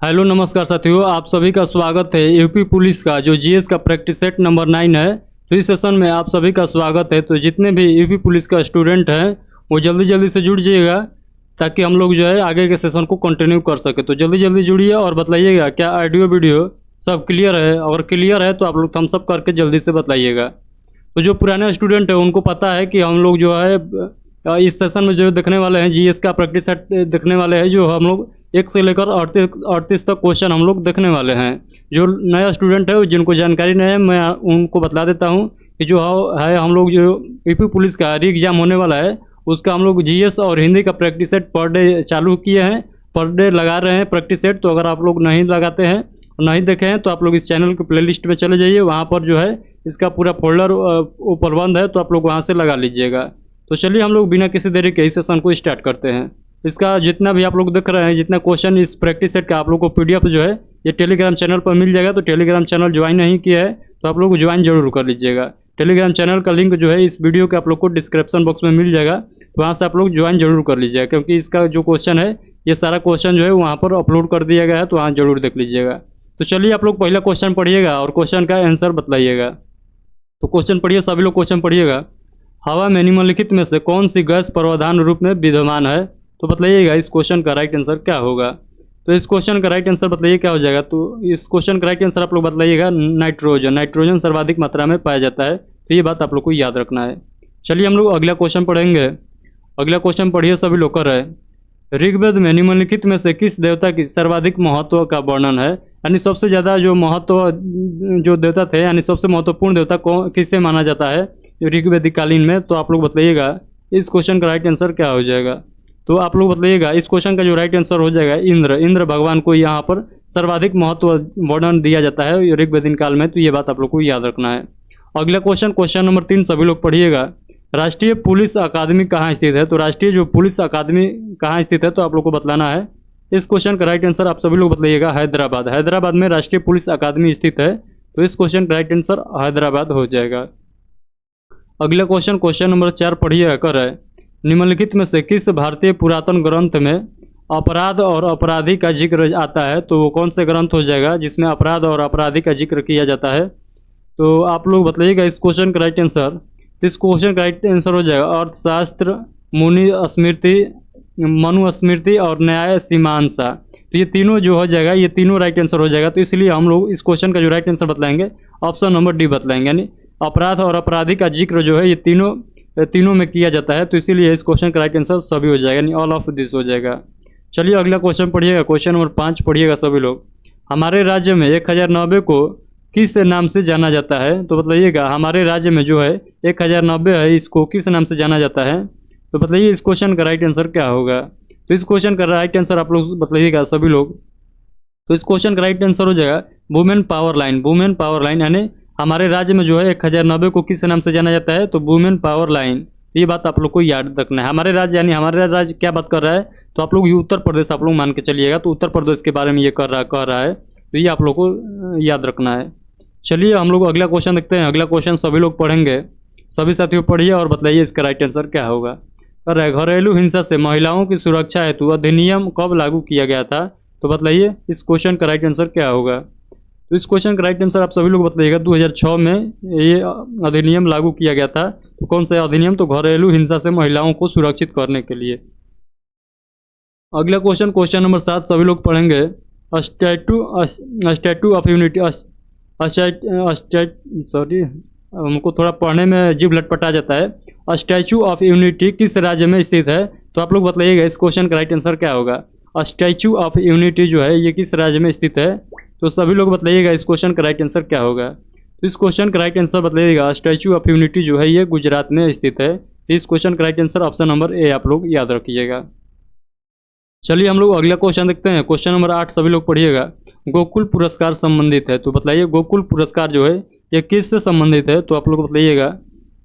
Hello नमस्कार साथियों, आप सभी का स्वागत है यूपी पुलिस का जो जीएस का प्रैक्टिस सेट नंबर 9 है। तो इस सेशन में आप सभी का स्वागत है। तो जितने भी यूपी पुलिस का स्टूडेंट हैं वो जल्दी जल्दी से जुड़ जाइएगा ताकि हम लोग जो है आगे के सेशन को कंटिन्यू कर सके। तो जल्दी जल्दी जुड़िए और बताइएगा क्या ऑडियो वीडियो सब क्लियर है। अगर क्लियर है तो आप लोग थम्स अप करके जल्दी से बताइएगा। तो जो पुराने स्टूडेंट है उनको पता है कि हम लोग जो है इस सेशन में जो देखने वाले हैं जीएस का प्रैक्टिस सेट देखने वाले हैं, जो हम लोग 1 से लेकर 38 तक क्वेश्चन हम लोग देखने वाले हैं। जो नया स्टूडेंट है जिनको जानकारी नहीं है मैं उनको बता देता हूं कि जो है हम लोग जो यूपी पुलिस का री एग्ज़ाम होने वाला है उसका हम लोग जीएस और हिंदी का प्रैक्टिस सेट पर डे चालू किए हैं, पर डे लगा रहे हैं प्रैक्टिस सेट। तो अगर आप लोग नहीं लगाते हैं और नहीं देखे हैं तो आप लोग इस चैनल के प्लेलिस्ट में चले जाइए, वहाँ पर जो है इसका पूरा फोल्डर उपलब्ध है, तो आप लोग वहाँ से लगा लीजिएगा। तो चलिए हम लोग बिना किसी देरी के इस सेशन को स्टार्ट करते हैं। इसका जितना भी आप लोग देख रहे हैं, जितना क्वेश्चन इस प्रैक्टिस सेट का आप लोग को पीडीएफ जो है ये टेलीग्राम चैनल पर मिल जाएगा। तो टेलीग्राम चैनल ज्वाइन नहीं किया है तो आप लोग ज्वाइन जरूर कर लीजिएगा। टेलीग्राम चैनल का लिंक जो है इस वीडियो के आप लोग को डिस्क्रिप्शन बॉक्स में मिल जाएगा, तो वहाँ से आप लोग ज्वाइन जरूर कर लीजिएगा, क्योंकि इसका जो क्वेश्चन है ये सारा क्वेश्चन जो है वहाँ पर अपलोड कर दिया गया है, तो वहाँ जरूर देख लीजिएगा। तो चलिए आप लोग पहला क्वेश्चन पढ़िएगा और क्वेश्चन का आंसर बताइएगा। तो क्वेश्चन पढ़िए, सभी लोग क्वेश्चन पढ़िएगा। हवा में निम्नलिखित में से कौन सी गैस प्रधान रूप में विद्यमान है? तो बताइएगा इस क्वेश्चन का राइट आंसर क्या होगा। तो इस क्वेश्चन का राइट आंसर बताइए क्या हो जाएगा। तो इस क्वेश्चन का राइट आंसर आप लोग बताइएगा नाइट्रोजन। नाइट्रोजन सर्वाधिक मात्रा में पाया जाता है, तो ये बात आप लोग को याद रखना है। चलिए हम लोग अगला क्वेश्चन पढ़ेंगे। अगला क्वेश्चन पढ़िए, सभी लोग कर रहे हैं। ऋग्वेद में निम्नलिखित में से किस देवता की सर्वाधिक महत्व का वर्णन है? यानी सबसे ज़्यादा जो महत्व जो देवता थे, यानी सबसे महत्वपूर्ण देवता को किसे माना जाता है ऋग्वेदिक कालीन में? तो आप लोग बताइएगा इस क्वेश्चन का राइट आंसर क्या हो जाएगा। तो आप लोग बताइएगा इस क्वेश्चन का जो राइट आंसर हो जाएगा इंद्र। इंद्र भगवान को यहाँ पर सर्वाधिक महत्व वर्णन दिया जाता है ऋग्वेदिक काल में, तो ये बात आप लोग को याद रखना है। अगला क्वेश्चन, क्वेश्चन नंबर 3 सभी लोग पढ़िएगा। राष्ट्रीय पुलिस अकादमी कहाँ स्थित है? तो राष्ट्रीय जो पुलिस अकादमी कहाँ स्थित है तो आप लोग को बतलाना है। इस क्वेश्चन का राइट आंसर आप सभी लोग बताइएगा हैदराबाद। हैदराबाद में राष्ट्रीय पुलिस अकादमी स्थित है, तो इस क्वेश्चन का राइट आंसर हैदराबाद हो जाएगा। अगला क्वेश्चन, क्वेश्चन नंबर 4 पढ़िएगा। कर है निम्नलिखित में से किस भारतीय पुरातन ग्रंथ में अपराध और अपराधी का जिक्र आता है? तो वो कौन से ग्रंथ हो जाएगा जिसमें अपराध और अपराधी का जिक्र किया जाता है? तो आप लोग बताइएगा इस क्वेश्चन का राइट आंसर। इस क्वेश्चन का राइट आंसर हो जाएगा अर्थशास्त्र, मुनि स्मृति, मनु स्मृति और न्याय सीमांसा। तो ये तीनों जो हो जाएगा, ये तीनों राइट आंसर हो जाएगा। तो इसलिए हम लोग इस क्वेश्चन का जो राइट आंसर बतलाएंगे ऑप्शन नंबर डी बतलाएंगे, यानी अपराध और अपराधी का जिक्र जो है ये तीनों में किया जाता है। तो इसीलिए इस क्वेश्चन का राइट आंसर सभी हो जाएगा, यानी ऑल ऑफ दिस हो जाएगा। चलिए अगला क्वेश्चन पढ़िएगा, क्वेश्चन नंबर 5 पढ़िएगा सभी लोग। हमारे राज्य में 1090 को किस नाम से जाना जाता है? तो बताइएगा हमारे राज्य में जो है 1090 है, इसको किस नाम से जाना जाता है? तो बताइए इस क्वेश्चन का राइट आंसर क्या होगा। तो इस क्वेश्चन का राइट आंसर आप लोग बताइएगा सभी लोग। तो इस क्वेश्चन का राइट आंसर हो जाएगा women power line. Women power line, यानी हमारे राज्य में जो है 1090 को किस नाम से जाना जाता है? तो वुमेन पावर लाइन। ये बात आप लोग को याद रखना है। हमारे राज्य यानी हमारे राज्य क्या बात कर रहा है? तो आप लोग ये उत्तर प्रदेश आप लोग मान के चलिएगा, तो उत्तर प्रदेश के बारे में ये कह रहा है, तो ये आप लोग को याद रखना है। चलिए हम लोग अगला क्वेश्चन देखते हैं। अगला क्वेश्चन सभी लोग पढ़ेंगे, सभी साथियों पढ़िए और बताइए इसका राइट आंसर क्या होगा। कर रहा है घरेलू हिंसा से महिलाओं की सुरक्षा हेतु अधिनियम कब लागू किया गया था? तो बताइए इस क्वेश्चन का राइट आंसर क्या होगा। तो इस क्वेश्चन का राइट आंसर आप सभी लोग बताइएगा 2006 में ये अधिनियम लागू किया गया था। तो कौन सा अधिनियम? तो घरेलू हिंसा से महिलाओं को सुरक्षित करने के लिए। अगला क्वेश्चन, क्वेश्चन नंबर 7 सभी लोग पढ़ेंगे। स्टैटू ऑफ यूनिटी, सॉरी हमको थोड़ा पढ़ने में जीभ लटपटा जाता है। स्टैचू ऑफ यूनिटी किस राज्य में स्थित है? तो आप लोग बताइएगा इस क्वेश्चन का राइट आंसर क्या होगा। स्टैचू ऑफ यूनिटी जो है ये किस राज्य में स्थित है? तो सभी लोग बताइएगा इस क्वेश्चन का राइट आंसर क्या होगा। तो इस क्वेश्चन का राइट आंसर बताइएगा स्टैचू ऑफ यूनिटी जो है ये गुजरात में स्थित है। इस क्वेश्चन का right answer option number A आप लोग याद रखिएगा। चलिए हम लोग अगला क्वेश्चन देखते हैं, क्वेश्चन नंबर 8 सभी लोग पढ़िएगा। गोकुल पुरस्कार संबंधित है, तो बताइए गोकुल पुरस्कार जो है ये किससे संबंधित है? तो आप लोग बताइएगा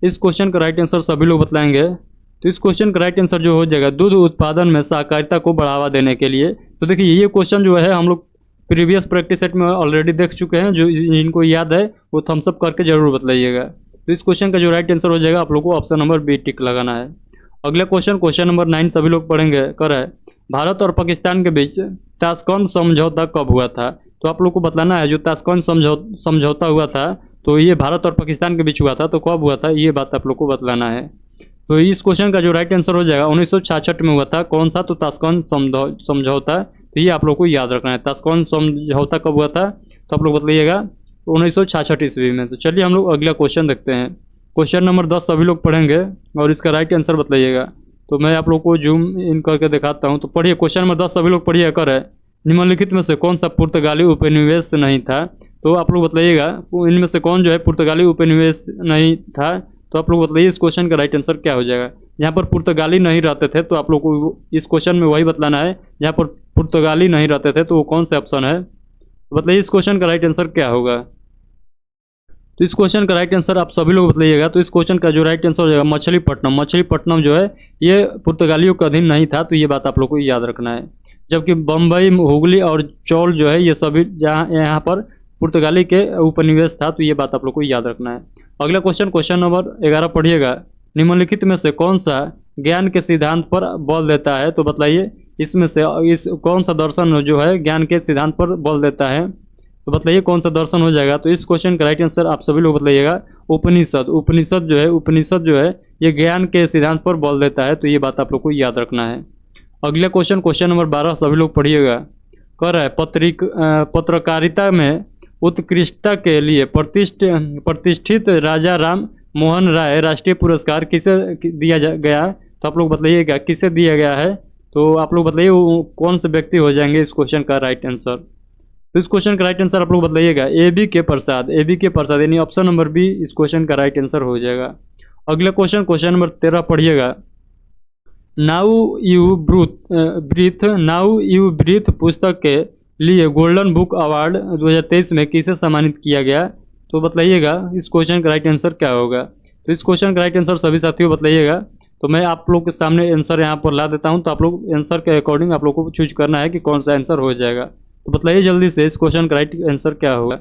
इस क्वेश्चन का राइट आंसर सभी लोग बताएंगे। तो इस क्वेश्चन का राइट आंसर जो हो जाएगा दूध उत्पादन में सहकारिता को बढ़ावा देने के लिए। तो देखिए ये क्वेश्चन जो है हम लोग प्रीवियस प्रैक्टिस सेट में ऑलरेडी देख चुके हैं, जो इनको याद है वो थम्स अप करके जरूर बताइएगा। तो इस क्वेश्चन का जो राइट आंसर हो जाएगा आप लोग को ऑप्शन नंबर बी टिक लगाना है। अगला क्वेश्चन, क्वेश्चन नंबर 9 सभी लोग पढ़ेंगे। कर है भारत और पाकिस्तान के बीच ताशकंद समझौता कब हुआ था? तो आप लोग को बताना है जो ताशकंद समझौता हुआ था तो ये भारत और पाकिस्तान के बीच हुआ था, तो कब हुआ था ये बात आप लोग को बतलाना है। तो इस क्वेश्चन का जो राइट आंसर हो जाएगा 1966 में हुआ था। कौन सा? तो ताशकंद समझौता। तो ये आप लोग को याद रखना है। ताशकंद समझौता कब हुआ था तो आप लोग बतलाइएगा 1966 ईस्वी में। तो चलिए हम लोग अगला क्वेश्चन देखते हैं। क्वेश्चन नंबर 10 सभी लोग पढ़ेंगे और इसका राइट आंसर बतलाइएगा। तो मैं आप लोग को जूम इन करके दिखाता हूँ। तो पढ़िए क्वेश्चन नंबर 10 सभी लोग पढ़िए कर है। निम्नलिखित में से कौन सा पुर्तगाली उपनिवेश नहीं था? तो आप लोग बतलाइएगा इनमें से कौन जो है पुर्तगाली उपनिवेश नहीं था। तो आप लोग बताइए इस क्वेश्चन का राइट आंसर क्या हो जाएगा। यहाँ पर पुर्तगाली नहीं रहते थे तो आप लोग को इस क्वेश्चन में वही बतलाना है जहाँ पर पुर्तगाली नहीं रहते थे, तो वो कौन सा ऑप्शन है। तो बताइए इस क्वेश्चन का राइट आंसर क्या होगा। तो इस क्वेश्चन का राइट आंसर आप सभी लोग बताइएगा। तो इस क्वेश्चन का जो राइट आंसर हो जाएगा मछलीपट्टनम। मछलीपट्टनम जो है ये पुर्तगालियों का अधीन नहीं था, तो ये बात आप लोग को याद रखना है। जबकि बम्बई, हुगली और चौल जो है ये सभी जहाँ यहाँ पर पुर्तगाली के उपनिवेश था, तो ये बात आप लोग को याद रखना है। अगला क्वेश्चन नंबर 11 पढ़िएगा। निम्नलिखित में से कौन सा ज्ञान के सिद्धांत पर बल देता है? तो बताइए इसमें से इस कौन सा दर्शन जो है ज्ञान के सिद्धांत पर बल देता है। तो बताइए कौन सा दर्शन हो जाएगा। तो इस क्वेश्चन का राइट आंसर आप सभी लोग बताइएगा उपनिषद। उपनिषद जो है ये ज्ञान के सिद्धांत पर बल देता है, तो ये बात आप लोग को याद रखना है। अगला क्वेश्चन नंबर 12 सभी लोग पढ़िएगा। कह रहा है पत्रकारिता में उत्कृष्टता के लिए प्रतिष्ठित राजा राम मोहन राय राष्ट्रीय पुरस्कार किसे दिया गया? तो आप लोग बताइएगा किसे दिया गया है। तो आप लोग बताइए वो कौन से व्यक्ति हो जाएंगे इस क्वेश्चन का राइट आंसर। तो इस क्वेश्चन का राइट आंसर आप लोग बताइएगा AB के प्रसाद यानी ऑप्शन नंबर बी इस क्वेश्चन का राइट आंसर हो जाएगा। अगला क्वेश्चन नंबर 13 पढ़िएगा। नाउ यू ब्रीथ पुस्तक के लिए गोल्डन बुक अवार्ड 2023 में किसे सम्मानित किया गया? तो बताइएगा इस क्वेश्चन का राइट आंसर क्या होगा। तो इस क्वेश्चन का राइट आंसर सभी साथियों बताइएगा। तो मैं आप लोग के सामने आंसर यहाँ पर ला देता हूँ, तो आप लोग आंसर के अकॉर्डिंग आप लोग को चूज करना है कि कौन सा आंसर हो जाएगा। तो बताइए जल्दी से इस क्वेश्चन का राइट आंसर क्या होगा।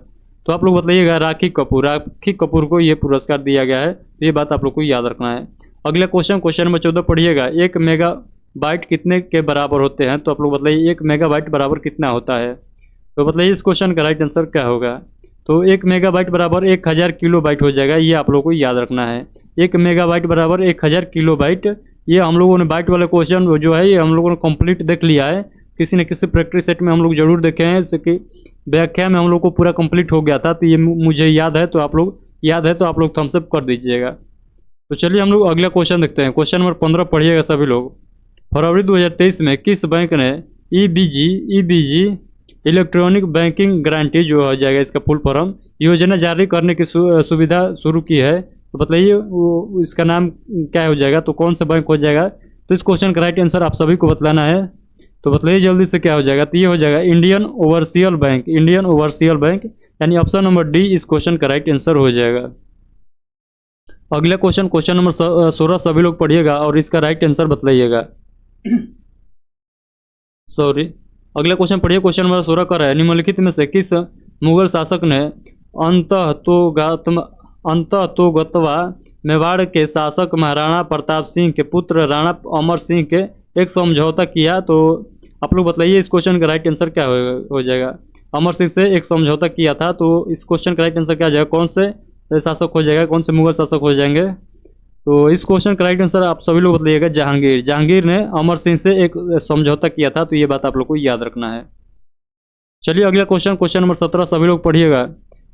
तो आप लोग बताइएगा राखी कपूर को ये पुरस्कार दिया गया है, तो ये बात आप लोग को याद रखना है। अगला क्वेश्चन नंबर 14 पढ़िएगा। 1 मेगाबाइट कितने के बराबर होते हैं? तो आप लोग बताइए 1 मेगाबाइट बराबर कितना होता है। तो बताइए इस क्वेश्चन का राइट आंसर क्या होगा। तो 1 मेगाबाइट बराबर 1000 किलोबाइट हो जाएगा, ये आप लोग को याद रखना है। 1 मेगाबाइट बराबर 1000 किलोबाइट। ये हम लोगों ने बाइट वाला क्वेश्चन जो है ये हम लोगों ने कंप्लीट देख लिया है। किसी न किसी प्रैक्टिस सेट में हम लोग जरूर देखे हैं, जैसे कि व्याख्या में हम लोग को पूरा कंप्लीट हो गया था। तो ये मुझे याद है, तो आप लोग थम्स अप कर दीजिएगा। तो चलिए हम लोग अगला क्वेश्चन देखते हैं। क्वेश्चन नंबर 15 पढ़िएगा सभी लोग। फरवरी 2023 में किस बैंक ने EBG इलेक्ट्रॉनिक बैंकिंग गारंटी जो हो जाएगा इसका फुल फॉर्म योजना जारी करने की सुविधा शुरू की है? तो बताइए वो इसका नाम क्या हो जाएगा। तो कौन सा बैंक हो जाएगा। तो इस क्वेश्चन का राइट आंसर आप सभी को बतलाना है। तो बताइए जल्दी से क्या हो जाएगा। तो ये हो जाएगा इंडियन ओवरसीज बैंक यानी ऑप्शन नंबर डी इस क्वेश्चन का राइट आंसर हो जाएगा। अगला क्वेश्चन नंबर 16 सभी लोग पढ़िएगा और इसका राइट आंसर बतलाइएगा। अगला क्वेश्चन पढ़िए। क्वेश्चन नंबर 16 का है निम्नलिखित में से किस मुगल शासक ने अंततोगत्वा मेवाड़ के शासक महाराणा प्रताप सिंह के पुत्र राणा अमर सिंह के एक समझौता किया? तो आप लोग बताइए इस क्वेश्चन का राइट आंसर क्या हो जाएगा। अमर सिंह से एक समझौता किया था, तो इस क्वेश्चन का राइट आंसर क्या हो जाएगा। कौन से शासक हो जाएगा, कौन से मुगल शासक हो जाएंगे। तो इस क्वेश्चन का राइट आंसर आप सभी लोग बताइएगा जहांगीर ने अमर सिंह से एक समझौता किया था, तो ये बात आप लोग को याद रखना है। चलिए अगला क्वेश्चन नंबर 17 सभी लोग पढ़िएगा।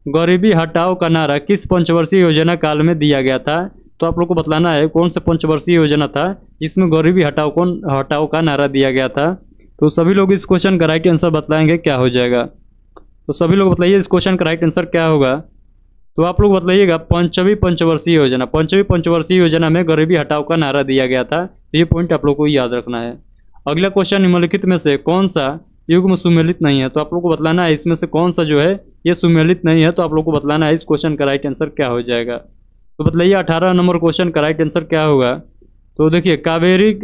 गरीबी हटाओ का नारा किस पंचवर्षीय योजना काल में दिया गया था? तो आप लोग को बतलाना है कौन से पंचवर्षीय योजना था जिसमें गरीबी हटाओ का नारा दिया गया था। तो सभी लोग इस क्वेश्चन का राइट आंसर बतलाएंगे क्या हो जाएगा। तो सभी लोग बताइए इस क्वेश्चन का राइट आंसर क्या होगा। तो आप लोग बतलाइएगा पंचवीं पंचवर्षीय योजना में गरीबी हटाओ का नारा दिया गया था। ये पॉइंट आप लोग को याद रखना है। अगला क्वेश्चन निम्नलिखित में से कौन सा युग्म सुमेलित नहीं है? तो आप लोग को बतलाना है इसमें से कौन सा जो है ये सुमेलित नहीं है। तो आप लोग को बतलाना है इस क्वेश्चन का राइट आंसर क्या हो जाएगा। तो बताइए 18 नंबर क्वेश्चन का राइट आंसर क्या होगा। तो देखिए कावेरी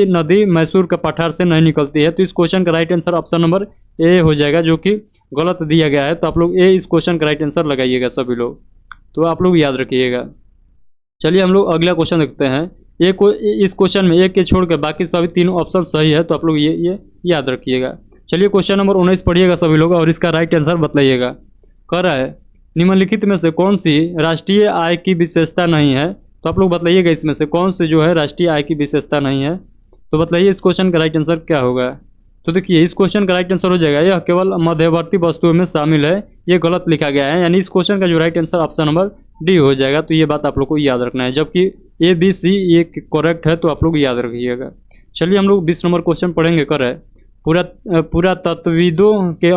नदी मैसूर का पठार से नहीं निकलती है। तो इस क्वेश्चन का right answer option number A हो जाएगा, जो कि गलत दिया गया है। तो आप लोग ए इस क्वेश्चन का राइट आंसर लगाइएगा सभी लोग, तो आप लोग याद रखिएगा। चलिए हम लोग अगला क्वेश्चन देखते हैं। एक इस क्वेश्चन में एक के छोड़ के बाकी सभी तीनों ऑप्शन सही है, तो आप लोग ये याद रखिएगा। चलिए क्वेश्चन नंबर 19 पढ़िएगा सभी लोग और इसका राइट आंसर बताइएगा। कह रहा है निम्नलिखित में से कौन सी राष्ट्रीय आय की विशेषता नहीं है, तो आप लोग बताइएगा इसमें से कौन से जो है राष्ट्रीय आय की विशेषता नहीं है। तो बताइए इस क्वेश्चन का राइट आंसर क्या होगा। तो देखिए इस क्वेश्चन का राइट आंसर हो जाएगा यह केवल मध्यवर्ती वस्तुओं में शामिल है, ये गलत लिखा गया है, यानी इस क्वेश्चन का जो right answer option number D हो जाएगा। तो ये बात आप लोग को याद रखना है, जबकि ए बी सी ये करेक्ट है, तो आप लोग याद रखिएगा। चलिए हम लोग 20 नंबर क्वेश्चन पढ़ेंगे। कर है पुरातत्वविदों के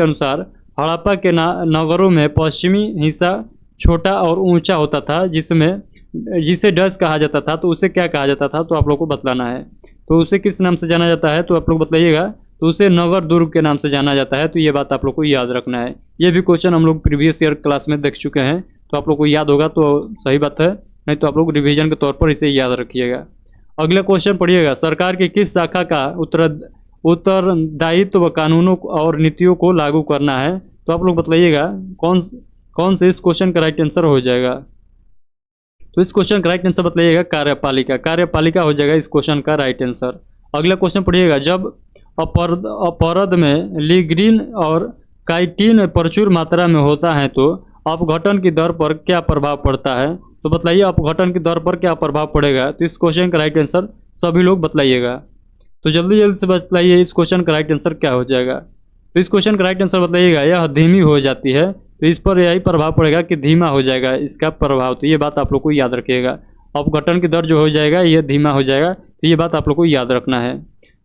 अनुसार हड़प्पा के नगरों में पश्चिमी हिस्सा छोटा और ऊंचा होता था, जिसे डच कहा जाता था। तो उसे क्या कहा जाता था, तो आप लोग को बतलाना है। तो उसे किस नाम से जाना जाता है, तो आप लोग बताइएगा। तो उसे नगर दुर्ग के नाम से जाना जाता है, तो ये बात आप लोग को याद रखना है। ये भी क्वेश्चन हम लोग प्रीवियस ईयर क्लास में देख चुके हैं, तो आप लोग को याद होगा तो सही बात है, नहीं तो आप लोग रिवीजन के तौर पर इसे याद रखिएगा। अगला क्वेश्चन पढ़िएगा, सरकार की किस शाखा का उत्तरदायित्व कानूनों और नीतियों को लागू करना है, तो आप लोग बताइएगा कौन से इस क्वेश्चन का राइट आंसर हो जाएगा। तो इस क्वेश्चन का राइट आंसर बताइएगा कार्यपालिका हो जाएगा इस क्वेश्चन का राइट आंसर। अगला क्वेश्चन पढ़िएगा, जब अपरद में लिग्रीन और काइटिन प्रचुर मात्रा में होता है तो अपघटन की दर पर क्या प्रभाव पड़ता है। तो बताइए अपघटन की दर पर क्या प्रभाव पड़ेगा। तो इस क्वेश्चन का राइट आंसर सभी लोग बताइएगा। तो जल्दी जल्दी से बताइए इस क्वेश्चन का राइट आंसर क्या हो जाएगा। तो इस क्वेश्चन का राइट आंसर बताइएगा, यह धीमी हो जाती है, तो इस पर यही प्रभाव पड़ेगा कि धीमा हो जाएगा इसका प्रभाव। तो ये बात आप लोग को याद रखिएगा, अपघटन की दर जो हो जाएगा ये धीमा हो जाएगा, तो ये बात आप लोग को याद रखना है।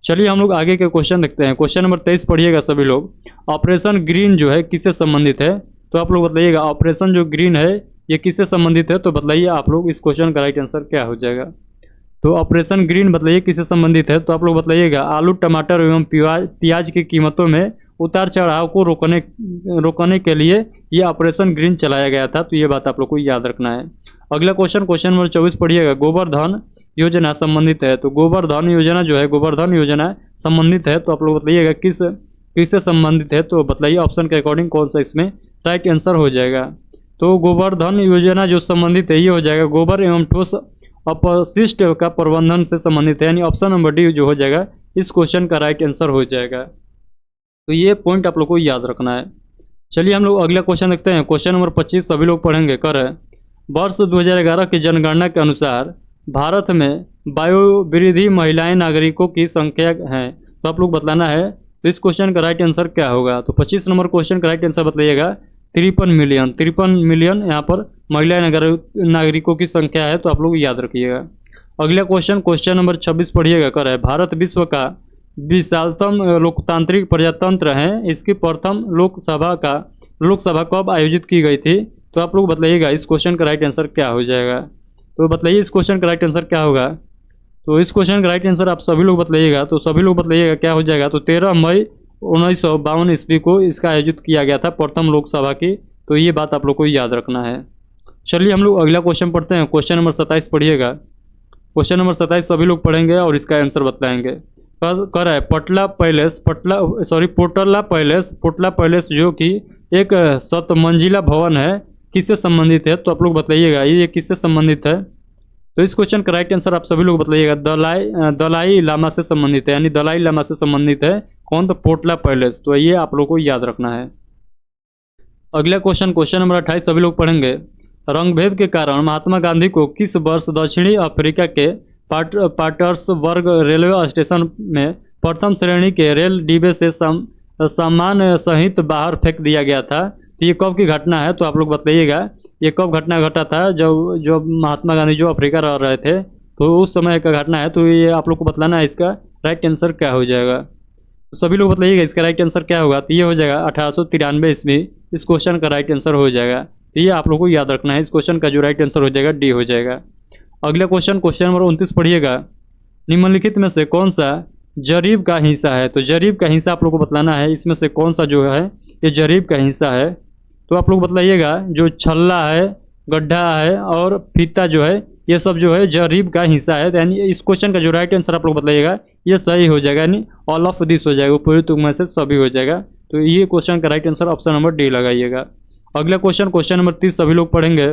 चलिए हम लोग आगे के क्वेश्चन देखते हैं। क्वेश्चन नंबर 23 पढ़िएगा सभी लोग। ऑपरेशन ग्रीन जो है किससे संबंधित है, तो आप लोग बताइएगा ऑपरेशन जो ग्रीन है ये किससे संबंधित है। तो बताइए आप लोग इस क्वेश्चन का राइट आंसर क्या हो जाएगा। तो ऑपरेशन ग्रीन बताइए किससे संबंधित है। तो आप लोग बताइएगा आलू टमाटर एवं प्याज की कीमतों में उतार चढ़ाव को रोकने के लिए ये ऑपरेशन ग्रीन चलाया गया था। तो ये बात आप लोग को याद रखना है। अगला क्वेश्चन नंबर 24 पढ़िएगा, गोवर्धन योजना संबंधित है। तो गोवर्धन योजना जो है गोवर्धन योजना संबंधित है, तो आप लोग बताइएगा किससे संबंधित है। तो बताइए ऑप्शन के अकॉर्डिंग कौन सा इसमें राइट आंसर हो जाएगा। तो गोवर्धन योजना जो संबंधित है ये हो जाएगा गोबर एवं ठोस अपशिष्ट का प्रबंधन से संबंधित है, यानी ऑप्शन नंबर डी जो हो जाएगा इस क्वेश्चन का राइट आंसर हो जाएगा। तो ये पॉइंट आप लोग को याद रखना है। चलिए हम लोग अगला क्वेश्चन देखते हैं। क्वेश्चन नंबर 25 सभी लोग पढ़ेंगे। कर है वर्ष 2011 की जनगणना के अनुसार भारत में वयोवृद्ध महिलाएं नागरिकों की संख्या है, तो आप लोग बताना है। तो इस क्वेश्चन का राइट आंसर क्या होगा। तो 25 नंबर क्वेश्चन का राइट आंसर बताइएगा 53 मिलियन यहाँ पर महिला नागरिकों की संख्या है, तो आप लोग याद रखिएगा। अगला क्वेश्चन नंबर 26 पढ़िएगा। कर है भारत विश्व का विशालतम लोकतांत्रिक प्रजातंत्र है, इसकी प्रथम लोकसभा कब आयोजित की गई थी। तो आप लोग बताइएगा इस क्वेश्चन का राइट आंसर क्या हो जाएगा। तो बताइए इस क्वेश्चन का राइट आंसर क्या होगा। तो इस क्वेश्चन का राइट आंसर आप सभी लोग बताइएगा। तो सभी लोग बताइएगा क्या हो जाएगा। तो 13 मई 1952 ईस्वी को इसका आयोजित किया गया था प्रथम लोकसभा की। तो ये बात आप लोग को याद रखना है। चलिए हम लोग अगला क्वेश्चन पढ़ते हैं। क्वेश्चन नंबर 27 पढ़िएगा। क्वेश्चन नंबर 27 सभी लोग पढ़ेंगे और इसका आंसर बताएंगे। कर है पोटला पैलेस जो कि एक 7 मंजिला भवन है किससे संबंधित है। तो आप लोग बताइएगा ये किससे संबंधित है। तो इस क्वेश्चन का राइट आंसर आप सभी लोग बताइएगा दलाई लामा से संबंधित है, यानी दलाई लामा से संबंधित है कौन, तो पोटला पैलेस। तो ये आप लोग को याद रखना है। अगला क्वेश्चन नंबर 28 सभी लोग पढ़ेंगे। रंगभेद के कारण महात्मा गांधी को किस वर्ष दक्षिणी अफ्रीका के पाटर्सबर्ग रेलवे स्टेशन में प्रथम श्रेणी के रेल डिब्बे से सामान सहित बाहर फेंक दिया गया था। तो ये कब की घटना है। तो आप लोग बताइएगा ये कब घटना घटा था। जब महात्मा गांधी जो अफ्रीका रह रहे थे, तो उस समय का घटना है। तो ये आप लोग को बताना है इसका राइट आंसर क्या हो जाएगा। तो सभी लोग बताइएगा इसका राइट आंसर क्या होगा। तो ये हो जाएगा 1893 ईस्वी इस क्वेश्चन का राइट आंसर हो जाएगा। तो ये आप लोग को याद रखना है। इस क्वेश्चन का जो राइट आंसर हो जाएगा डी हो जाएगा। अगला क्वेश्चन नंबर 29 पढ़िएगा। निम्नलिखित में से कौन सा जरीब का हिस्सा है। तो जरीब का हिस्सा आप लोग को बताना है, इसमें से कौन सा जो है ये जरीब का हिस्सा है। तो आप लोग बताइएगा जो छल्ला है, गड्ढा है और फीता जो है ये सब जो है जरीब का हिस्सा है। यानी इस क्वेश्चन का जो राइट आंसर आप लोग बताइएगा ये सही हो जाएगा, यानी ऑल ऑफ दिस हो जाएगा, उपयुक्त में से सभी हो जाएगा। तो ये क्वेश्चन का right answer option number D लगाइएगा। अगला क्वेश्चन नंबर 30 सभी लोग पढ़ेंगे।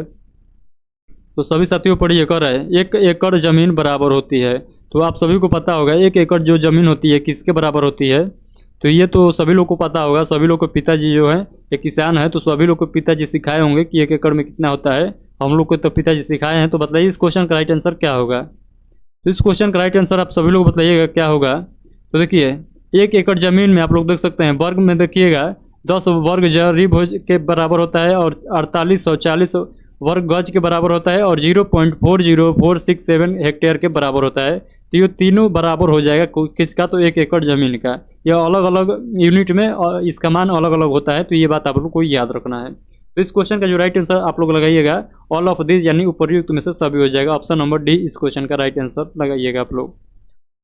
तो सभी साथियों पढ़िए कर रहे हैं 1 एकड़ ज़मीन बराबर होती है। तो आप सभी को पता होगा 1 एकड़ जो ज़मीन होती है किसके बराबर होती है। तो ये तो सभी लोग को पता होगा, सभी लोग के पिताजी जो है ये किसान है, तो सभी लोग को पिताजी सिखाए होंगे कि 1 एकड़ में कितना होता है। हम लोग को तो पिताजी सिखाए हैं। तो बताइए इस क्वेश्चन का राइट आंसर क्या होगा। तो इस क्वेश्चन का राइट आंसर आप सभी लोग बताइएगा क्या होगा। तो देखिए 1 एकड़ ज़मीन में आप लोग देख सकते हैं वर्ग में देखिएगा 10 वर्ग जरीब के बराबर होता है और 4840 वर्ग गज के बराबर होता है और 0.40467 हेक्टेयर के बराबर होता है। तो ये तीनों बराबर हो जाएगा किसका, तो 1 एकड़ ज़मीन का। यह अलग अलग यूनिट में और इसका मान अलग अलग होता है। तो ये बात आप लोग को याद रखना है। तो इस क्वेश्चन का जो राइट आंसर आप लोग लगाइएगा ऑल ऑफ दिस, यानी उपर्युक्त में से सभी हो जाएगा। ऑप्शन नंबर डी इस क्वेश्चन का राइट आंसर लगाइएगा आप लोग।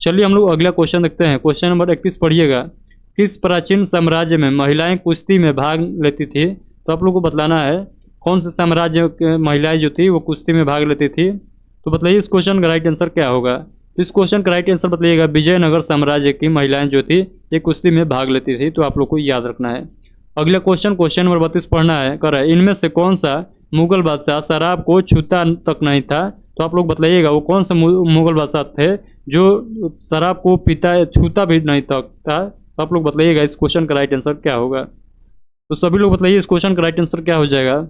चलिए हम लोग अगला क्वेश्चन देखते हैं। क्वेश्चन नंबर 31 पढ़िएगा। किस प्राचीन साम्राज्य में महिलाएं कुश्ती में भाग लेती थी। तो आप लोग को बतलाना है कौन से साम्राज्य के महिलाएं जो थी वो कुश्ती में भाग लेती थी। तो बताइए इस क्वेश्चन का राइट आंसर क्या होगा। तो इस क्वेश्चन का राइट आंसर बताइएगा विजयनगर साम्राज्य की महिलाएं जो थी ये कुश्ती में भाग लेती थी। तो आप लोग को याद रखना है। अगला क्वेश्चन नंबर 32 पढ़ना है कर है इनमें से कौन सा मुगल बादशाह शराब को छूता तक नहीं था। तो आप लोग बताइएगा वो कौन सा मुगल बादशाह थे जो शराब को पीता छूता भी नहीं तक था। तो आप लोग बताइएगा इस क्वेश्चन का राइट आंसर क्या होगा। तो सभी लोग बताइए इस क्वेश्चन का राइट आंसर क्या हो जाएगा।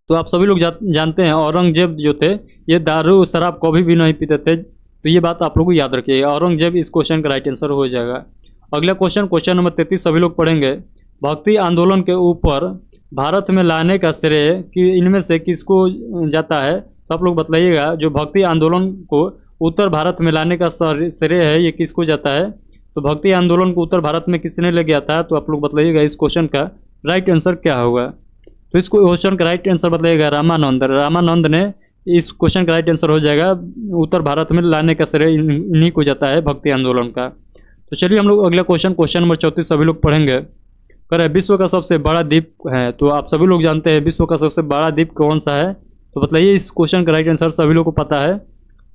तो आप सभी लोग जानते हैं औरंगजेब जो थे ये दारू शराब कभी भी नहीं पीते थे। तो ये बात आप लोग को याद रखिएगा, औरंगजेब इस क्वेश्चन का राइट आंसर हो जाएगा। अगला क्वेश्चन नंबर 33 सभी लोग पढ़ेंगे। भक्ति आंदोलन के ऊपर भारत में लाने का श्रेय कि इनमें से किसको जाता है। तो आप लोग बताइएगा जो भक्ति आंदोलन को उत्तर भारत में लाने का श्रेय है ये किसको जाता है। तो भक्ति आंदोलन को उत्तर भारत में किसने ले गया था। तो आप लोग बताइएगा इस क्वेश्चन का राइट आंसर क्या होगा। तो इस क्वेश्चन का राइट आंसर बताइएगा रामानंद ने इस क्वेश्चन का राइट आंसर हो जाएगा। उत्तर भारत में लाने का श्रेय इन्हीं को जाता है भक्ति आंदोलन का। तो चलिए हम लोग अगला क्वेश्चन नंबर 34 सभी लोग पढ़ेंगे। करे विश्व का सबसे बड़ा द्वीप है। तो आप सभी लोग जानते हैं विश्व का सबसे बड़ा द्वीप कौन सा है। तो बताइए इस क्वेश्चन का राइट आंसर सभी लोग को पता है।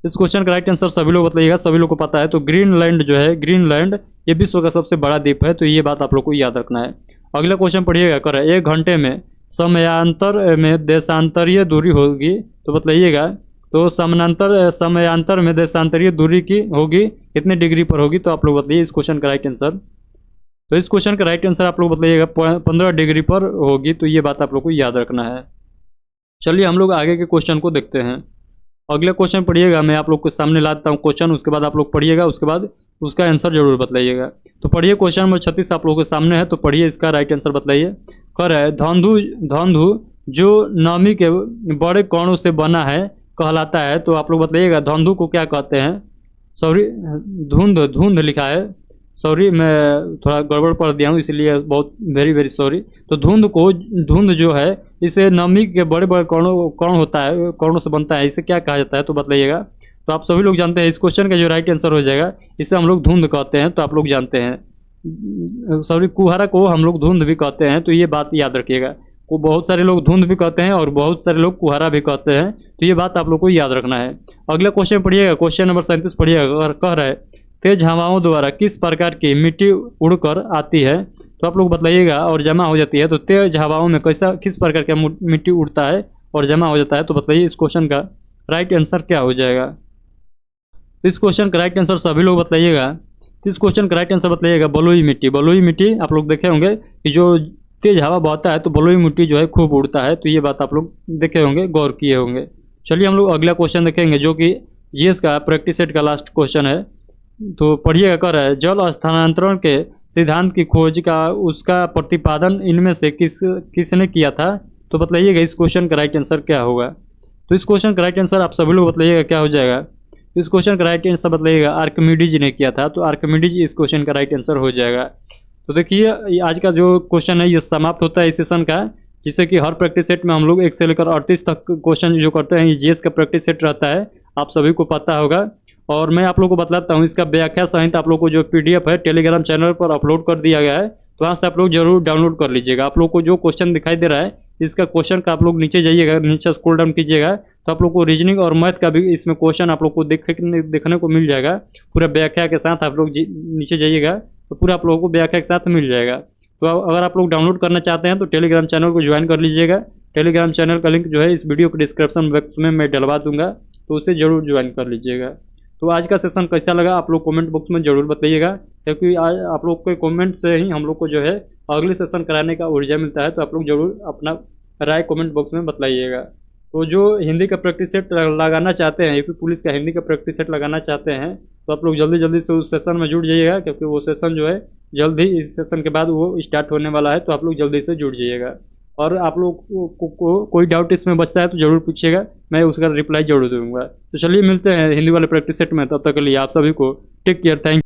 इस क्वेश्चन का राइट आंसर सभी लोग बताइएगा, सभी लोग को पता है। तो ग्रीनलैंड जो है ग्रीनलैंड ये विश्व का सबसे बड़ा द्वीप है। तो ये बात आप लोग को याद रखना है। अगला क्वेश्चन पढ़िएगा करे 1 घंटे में समयांतर में देशांतरीय दूरी होगी। तो बताइएगा तो समयांतर में देशांतरीय दूरी की होगी कितने डिग्री पर होगी। तो आप लोग बताइए इस क्वेश्चन का राइट आंसर। तो इस क्वेश्चन का राइट आंसर आप लोग बताइएगा 15 डिग्री पर होगी। तो ये बात आप लोग को याद रखना है। चलिए हम लोग आगे के क्वेश्चन को देखते हैं। अगला क्वेश्चन पढ़िएगा, मैं आप लोग के सामने लाता हूँ क्वेश्चन, उसके बाद आप लोग पढ़िएगा, उसके बाद उसका आंसर जरूर बताइएगा। तो पढ़िए क्वेश्चन नंबर 36 आप लोगों के सामने है। तो पढ़िए इसका राइट आंसर बताइए। कर है धंधु जो नमी के बड़े कणों से बना है कहलाता है। तो आप लोग बताइएगा धंधु को क्या कहते हैं। सॉरी धुंध लिखा है, सॉरी मैं थोड़ा गड़बड़ पढ़ दिया हूँ इसलिए बहुत वेरी सॉरी। तो धुंध जो है इसे नमी के बड़े बड़े कण होता है, कणों से बनता है, इसे क्या कहा जाता है। तो बताइएगा। तो आप सभी लोग जानते हैं इस क्वेश्चन का जो राइट आंसर हो जाएगा इसे हम लोग धुंध कहते हैं। तो आप लोग जानते हैं सॉरी कुहारा को हम लोग धुंध भी कहते हैं। तो ये बात याद रखिएगा, को बहुत सारे लोग धुंध भी कहते हैं और बहुत सारे लोग कुहारा भी कहते हैं। तो ये बात आप लोग को याद रखना है। अगला क्वेश्चन पढ़िएगा, क्वेश्चन नंबर 37 पढ़िएगा। कह रहा है तेज हवाओं द्वारा किस प्रकार की मिट्टी उड़कर आती है। तो आप लोग बताइएगा और जमा हो जाती है। तो तेज हवाओं में किस प्रकार का मिट्टी उड़ता है और जमा हो जाता है। तो बताइए इस क्वेश्चन का राइट आंसर क्या हो जाएगा। तो इस क्वेश्चन का राइट आंसर सभी लोग बताइएगा। तो इस क्वेश्चन का राइट आंसर बताइएगा बलुई मिट्टी आप लोग देखे होंगे कि जो तेज हवा बहता है तो बलुई मिट्टी जो है खूब उड़ता है। तो ये बात आप लोग देखे होंगे, गौर किए होंगे। चलिए हम लोग अगला क्वेश्चन देखेंगे जो कि जीएस का प्रैक्टिस सेट का लास्ट क्वेश्चन है। तो पढ़िएगा कर है जल स्थानांतरण के सिद्धांत की खोज का उसका प्रतिपादन इनमें से किसने किया था। तो बताइएगा इस क्वेश्चन का राइट आंसर क्या होगा। तो इस क्वेश्चन का राइट आंसर आप सभी लोग बताइएगा क्या हो जाएगा। इस क्वेश्चन का राइट आंसर बताइएगा आर्किमिडीज ने किया था। तो आर्किमिडीज इस क्वेश्चन का राइट आंसर हो जाएगा। तो देखिए आज का जो क्वेश्चन है ये समाप्त होता है इस सेशन का, जिससे कि हर प्रैक्टिस सेट में हम लोग 1 से लेकर 38 तक क्वेश्चन जो करते हैं ये जीएस का प्रैक्टिस सेट रहता है, आप सभी को पता होगा। और मैं आप लोग को बतलाता हूँ इसका व्याख्या सहित आप लोग को जो पीडीएफ है टेलीग्राम चैनल पर अपलोड कर दिया गया है। तो वहाँ से आप लोग जरूर डाउनलोड कर लीजिएगा। आप लोग को जो क्वेश्चन दिखाई दे रहा है इसका क्वेश्चन का आप लोग नीचे जाइएगा, नीचे स्क्रॉल डाउन कीजिएगा तो आप लोग को रीजनिंग और मैथ का भी इसमें क्वेश्चन आप लोग को देखने को मिल जाएगा। पूरा व्याख्या के साथ आप लोग नीचे जाइएगा तो पूरा आप लोगों को व्याख्या के साथ मिल जाएगा। तो अगर आप लोग डाउनलोड करना चाहते हैं तो टेलीग्राम चैनल को ज्वाइन कर लीजिएगा। टेलीग्राम चैनल का लिंक जो है इस वीडियो के डिस्क्रिप्शन बॉक्स में मैं डलवा दूंगा, तो उसे ज़रूर ज्वाइन कर लीजिएगा। तो आज का सेशन कैसा लगा आप लोग कमेंट बॉक्स में ज़रूर बताइएगा, क्योंकि आज आप लोग के कमेंट से ही हम लोग को जो है अगले सेशन कराने का ऊर्जा मिलता है। तो आप लोग ज़रूर अपना राय कमेंट बॉक्स में बताइएगा। तो जो हिंदी का प्रैक्टिस सेट लगाना चाहते हैं, यूपी पुलिस का हिंदी का प्रैक्टिस सेट लगाना चाहते हैं, तो आप लोग जल्दी जल्दी से उस सेशन में जुड़ जाइएगा, क्योंकि वो सेशन जो है जल्द ही इस सेशन के बाद वो स्टार्ट होने वाला है। तो आप लोग जल्दी से जुड़ जाइएगा। और आप लोग को कोई डाउट इसमें बचता है तो ज़रूर पूछिएगा, मैं उसका रिप्लाई जरूर दूंगा। तो चलिए मिलते हैं हिंदी वाले प्रैक्टिस सेट में, तब तक के लिए आप सभी को टेक केयर, थैंक यू।